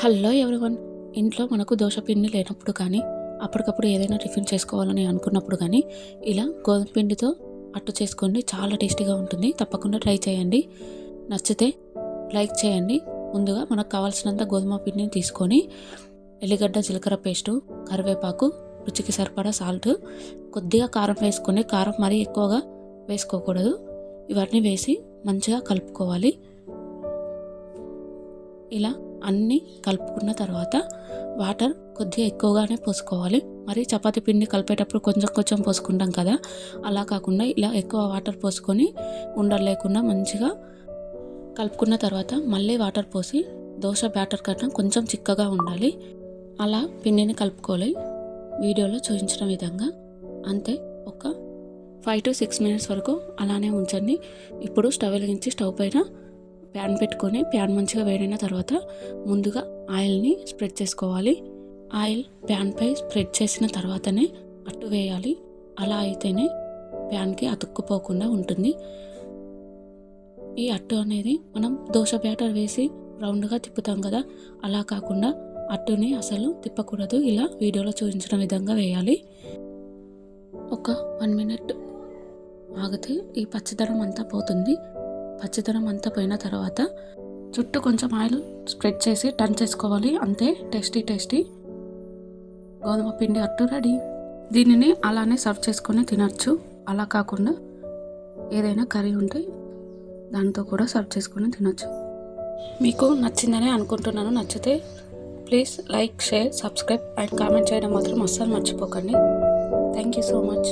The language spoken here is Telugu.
Hello everyone. ఇంట్లో మనకు దోశ పిండి లేనప్పుడు కానీ, అప్పటికప్పుడు ఏదైనా టిఫిన్ చేసుకోవాలని అనుకున్నప్పుడు కానీ, ఇలా గోధుమ పిండితో అట్టు చేసుకోండి. చాలా టేస్టీగా ఉంటుంది. తప్పకుండా ట్రై చేయండి. నచ్చితే లైక్ చేయండి. ముందుగా మనకు కావాల్సినంత గోధుమ పిండిని తీసుకొని, ఎల్లిగడ్డ, జీలకర్ర పేస్టు, కరివేపాకు, రుచికి సరిపడా సాల్ట్, కొద్దిగా కారం వేసుకొని, కారం మరీ ఎక్కువగా వేసుకోకూడదు. ఇవన్నీ వేసి మంచిగా కలుపుకోవాలి. ఇలా అన్నీ కలుపుకున్న తర్వాత వాటర్ కొద్దిగా ఎక్కువగానే పోసుకోవాలి. మరి చపాతీ పిండి కలిపేటప్పుడు కొంచెం కొంచెం పోసుకుంటాం కదా, అలా కాకుండా ఇలా ఎక్కువ వాటర్ పోసుకొని ఉండలు లేకుండా మంచిగా కలుపుకున్న తర్వాత మళ్ళీ వాటర్ పోసి దోశ బ్యాటర్ కన్నా కొంచెం చిక్కగా ఉండాలి. అలా పిండిని కలుపుకోవాలి వీడియోలో చూపించిన విధంగా. అంతే, ఒక 5 to 6 minutes వరకు అలానే ఉంచండి. ఇప్పుడు స్టవ్ వెలిగించి స్టవ్ పైన ప్యాన్ పెట్టుకొని, ప్యాన్ మంచిగా వేడైన తర్వాత ముందుగా ఆయిల్ని స్ప్రెడ్ చేసుకోవాలి. ఆయిల్ ప్యాన్పై స్ప్రెడ్ చేసిన తర్వాతనే అట్టు వేయాలి. అలా అయితేనే ప్యాన్కి అతుక్కుపోకుండా ఉంటుంది. ఈ అట్టు అనేది మనం దోశ బ్యాటర్ వేసి రౌండ్గా తిప్పుతాం కదా, అలా కాకుండా అట్టుని అసలు తిప్పకూడదు. ఇలా వీడియోలో చూపించిన విధంగా వేయాలి. ఒక 1 minute ఆగితే ఈ పచ్చిదనం అంతా పోతుంది. పచ్చిదనం అంతా పోయిన తర్వాత చుట్టూ కొంచెం ఆయిల్ స్ప్రెడ్ చేసి టర్న్ చేసుకోవాలి. అంతే, టేస్టీ గోధుమ పిండి అట్టు రెడీ. దీనిని అలానే సర్వ్ చేసుకొని తినచ్చు. అలా కాకుండా ఏదైనా కర్రీ ఉంటే దాంతో కూడా సర్వ్ చేసుకొని తినచ్చు. మీకు నచ్చిందనే అనుకుంటున్నాను. నచ్చితే please like, share, subscribe and comment చేయడం మాత్రం అస్సలు మర్చిపోకండి. Thank you so much.